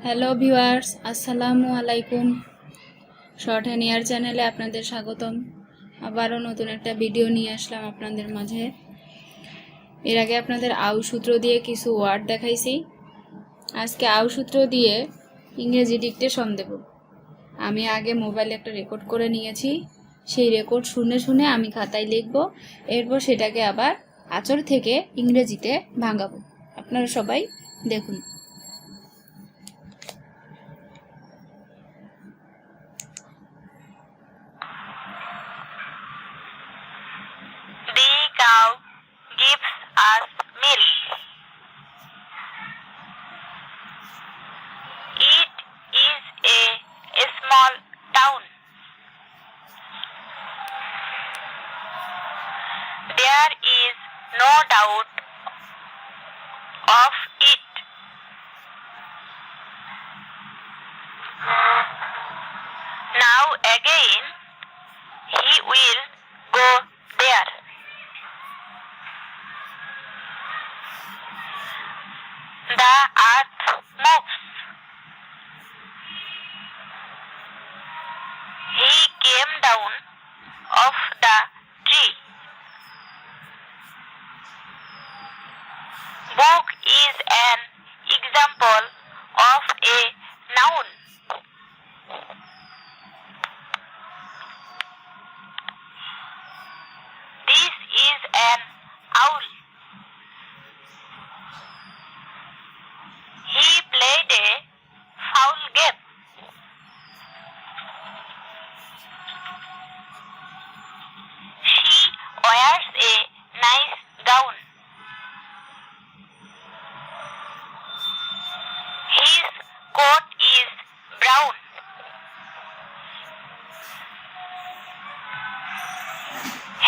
Hello viewers, আসসালামু আলাইকুম। Shorthand ইয়ার চ্যানেলে আপনাদের স্বাগতম। আবারও নতুন একটা ভিডিও নিয়ে আসলাম আপনাদের মাঝে। এর আগে আপনাদের আউ সূত্র দিয়ে কিছু ওয়ার্ড দেখাইছি। আজকে আউ সূত্র দিয়ে ইংরেজি ডিকটেশন দেব। আমি আগে মোবাইলে একটা রেকর্ড করে নিয়েছি। সেই রেকর্ড শুনে শুনে আমি খাতায় লিখব, এরপর সেটাকে আবার আঁচড় থেকে ইংরেজিতে ভাঙাবো। আপনারা সবাই দেখুন। The cow gives us milk. It is a small town. There is no doubt of it. Now again, he will go there. The earth moves. He came down off the tree. Book is an example of a noun. This is an owl. He played a foul game. She wears a nice gown. His coat is brown.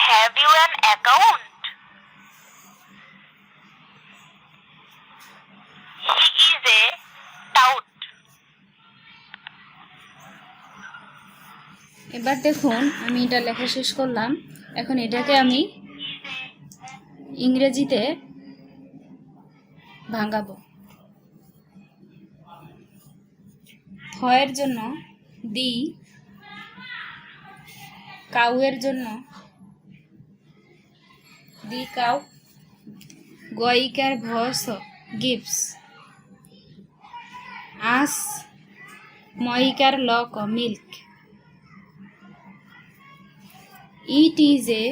Have you an account? He is a tout. এবার দেখুন, আমি এটা লেখা শেষ করলাম। এখন এটাকে আমি ইংরেজিতে ভাঙাবো। থয়ের জন্য দি, কাউয়ের জন্য দি কাউ, গয়িকার ভস গিভস, আস ময়িকার লক মিল্ক, ইট ইজ এ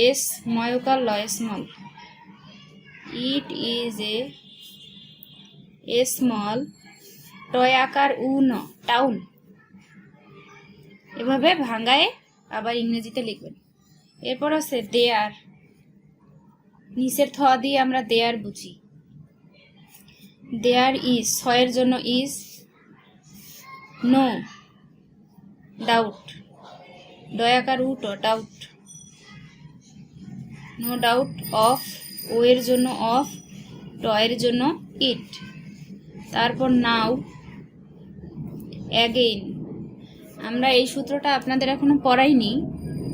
এস ময়কার লয় small, it is a small টয়াকার উন টাউন। এভাবে ভাঙায় আবার ইংরেজিতে লিখবেন। এরপর আছে দেয়ার। নিচের থ দিয়ে আমরা দেয়ার বুঝি। দেয়ার ইজ, ছয়ের জন্য ইজ, নো ডাউট, ডয়াকার উটো ডাউট, নো ডাউট অফ, ও এর জন্য অফ, টয়ের জন্য ইট। তারপর নাও, অ্যাগেইন। আমরা এই সূত্রটা আপনাদের এখনো পড়াইনি,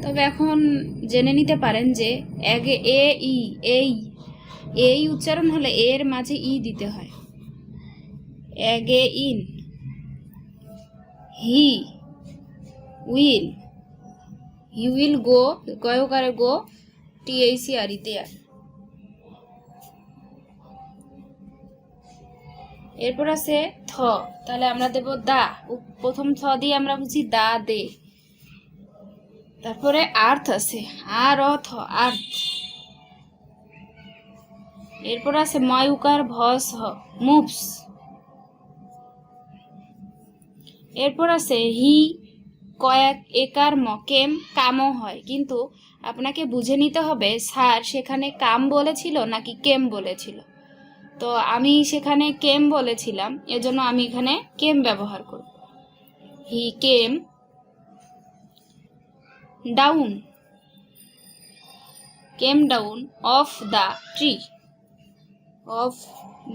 তবে এখন জেনে নিতে পারেন যে এ ই এই উচ্চারণ হলে এর মাঝে ই দিতে হয়। অ্যাগেইন, হি উইল গো, গয়কারে গো, THERE দেয়ার। এরপর আছে থ, তাহলে আমরা দেব দা। প্রথম থ দিয়ে আমরা বুঝি দা দে। তারপরে আর্থ আছে, আর অথ আর্থ। এরপর আছে ময়ুকার ভস হ মুভস। এরপর আছে হি, কয়েক একার ম কেম, কামও হয়, কিন্তু আপনাকে বুঝে নিতে হবে স্যার সেখানে কাম বলেছিল নাকি কেম বলেছিল। তো আমি সেখানে কেম বলেছিলাম, এজন্য আমি এখানে কেম ব্যবহার করব। He came down, came down of the tree, of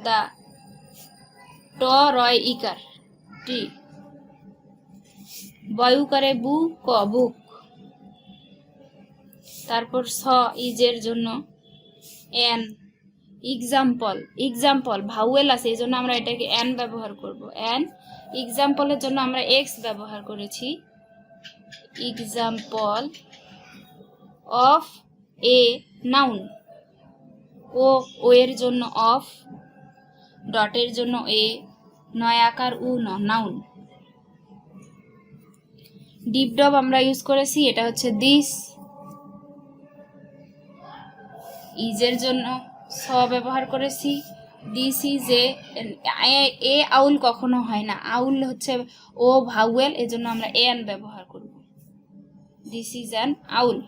the ট রয় ইকার ট্রি। বয়ু করে বু ক বুক। তারপর স ইজের জন্য এন, এক্সাম্পল, এক্সাম্পল ভাউয়েল আছে এই জন্য আমরা এটাকে অ্যান ব্যবহার করব। অ্যান এক্সাম্পলের জন্য আমরা এক্স ব্যবহার করেছি। Example of a noun. ও এর জন্য অফ, ডটের জন্য এ, নয় আকার উ নাউন। ডিপ ডব আমরা ইউজ করেছি, এটা হচ্ছে দিস। ইজের জন্য স ব্যবহার করেছি, দিস ইজ এ আউল কখনো হয় না, আউল হচ্ছে ও ভাউয়েল, এজন্য আমরা এন ব্যবহার করব। This is an owl.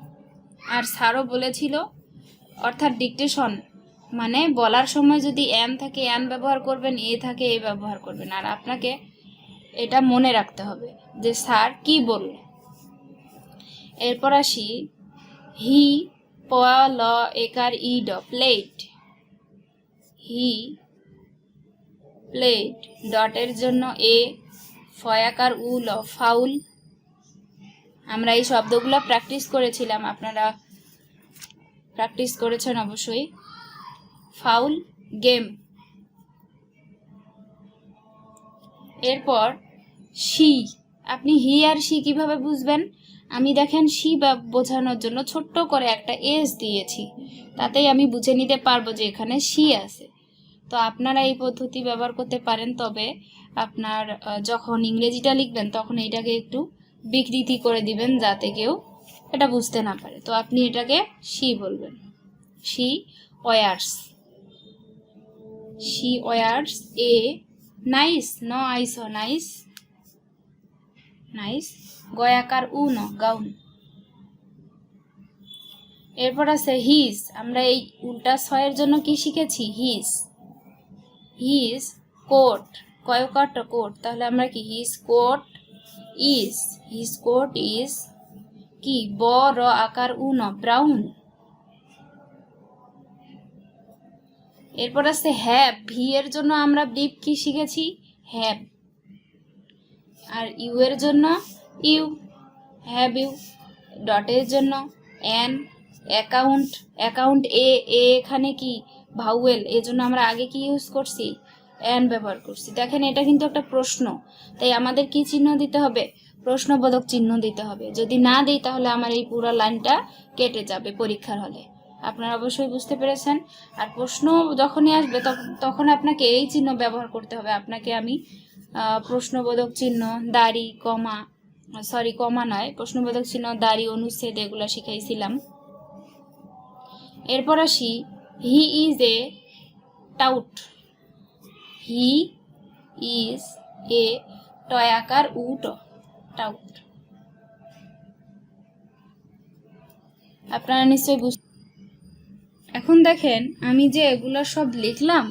আর স্যারও বলেছিল, অর্থাৎ ডিকটেশন মানে বলার সময় যদি এন থাকে এন ব্যবহার করবেন, এ থাকে এ ব্যবহার করবেন। আর আপনাকে এটা মনে রাখতে হবে যে স্যার কি বলল। এরপর আসি হি, প ল একার ই ড, প্লেট। হি প্লেট, ডটের জন্য এ, ফয়াকার উ ল, ফাউল। আমরা এই শব্দগুলো প্র্যাকটিস করেছিলাম, আপনারা প্র্যাকটিস করেছেন অবশ্যই। Foul, game. এরপর শি, আপনি হি আর শি কিভাবে বুঝবেন? আমি দেখেন শি বোঝানোর জন্য ছোট্ট করে একটা এস দিয়েছি, তাতেই আমি বুঝে নিতে পারবো যে এখানে শি আছে। তো আপনারা এই পদ্ধতি ব্যবহার করতে পারেন, তবে আপনার যখন ইংরেজিটা লিখবেন তখন এটাকে একটু বিকৃতি করে দিবেন যাতে কেউ এটা বুঝতে না পারে। তো আপনি এটাকে শি বলবেন। She wears, she wears a nice, an ice, nice nice, গয়াকার উ ন, গাউন। এরপর আছে হিজ, আমরা এই উল্টা ছয়ের জন্য কি শিখেছি? হিজ। হিজ কোট, কয়কার কোট, তাহলে আমরা কি his coat is, his coat is কি ব র আকার উ ন, ব্রাউন। এরপর আছে হ্যাভ, ভি এর জন্য আমরা ডিপ কি শিখেছি? হ্যাভ। আর ইউ এর জন্য ইউ, হ্যাভ ইউ। ডটের জন্য এন। অ্যাকাউন্ট, অ্যাকাউন্ট এ, এখানে কি ভাউয়েল, এই জন্য আমরা আগে কি ইউজ করছি? এন ব্যবহার করছি। দেখেন এটা কিন্তু একটা প্রশ্ন, তাই আমাদের কি চিহ্ন দিতে হবে? প্রশ্নবোধক চিহ্ন দিতে হবে। যদি না দিই তাহলে আমার এই পুরো লাইনটা কেটে যাবে পরীক্ষার হলে। আপনারা অবশ্যই বুঝতে পেরেছেন। আর প্রশ্ন যখনই আসবে তখন আপনাকে এই চিহ্ন ব্যবহার করতে হবে। আপনাকে আমি প্রশ্নবোধক চিহ্ন, দাড়ি, কমা, সরি কমা নয়, প্রশ্নবোধক চিহ্ন, দাড়ি, অনুচ্ছেদ এগুলো শিখাইছিলাম। এরপর আসি he is a tout. He is a toy আকার উ ট, টাউট। আপনারা নিশ্চয়ই এখন দেখেন আমি যে এগুলো সব লিখলাম,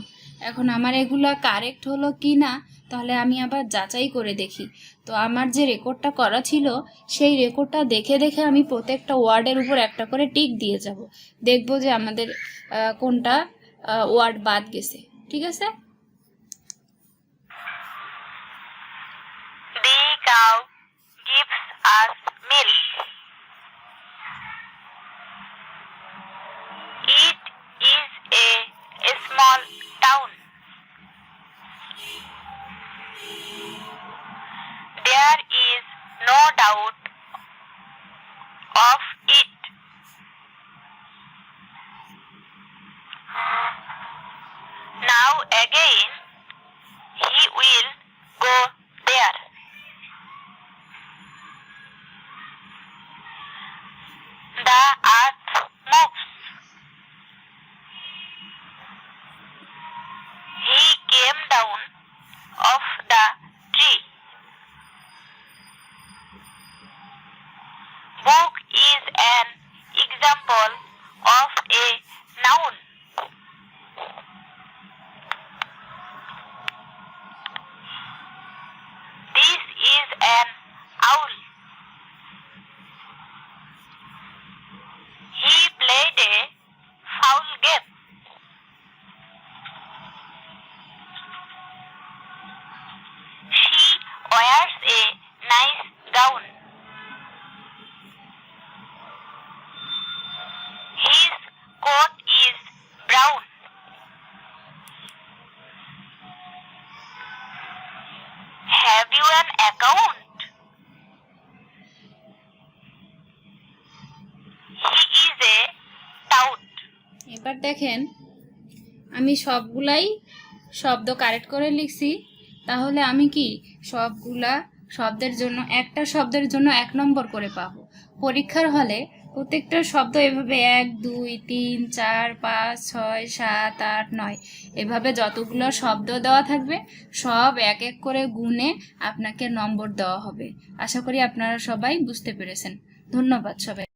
এখন আমার এগুলো কারেক্ট হলো কি না তাহলে আমি আবার যাচাই করে দেখি। তো আমার যে রেকর্ডটা করা ছিল সেই রেকর্ডটা দেখে দেখে আমি প্রত্যেকটা ওয়ার্ডের উপর একটা করে টিক দিয়ে যাব, দেখব যে আমাদের কোনটা ওয়ার্ড বাদ গেছে। ঠিক আছে? The cow gives us milk. It is a small town. There is no doubt of it. Now again, he will go there. The earth moves. He came down off the tree. Book is an example of a noun. This is an owl. He played a foul game. She wears a nice gown. His coat is brown. এবার দেখেন আমি সবগুলাই শব্দ correct করে লিখছি, তাহলে আমি কি সবগুলা শব্দের জন্য একটা শব্দের জন্য 1 নম্বর করে পাবো। পরীক্ষার হলে প্রত্যেকটা শব্দ এভাবে 1 2 3 4 5 6 7 8 9 এভাবে যতগুলো শব্দ দেওয়া থাকবে সব এক এক করে গুণে আপনাকে নম্বর দেওয়া হবে। আশা করি আপনারা সবাই বুঝতে পেরেছেন। ধন্যবাদ সবাই।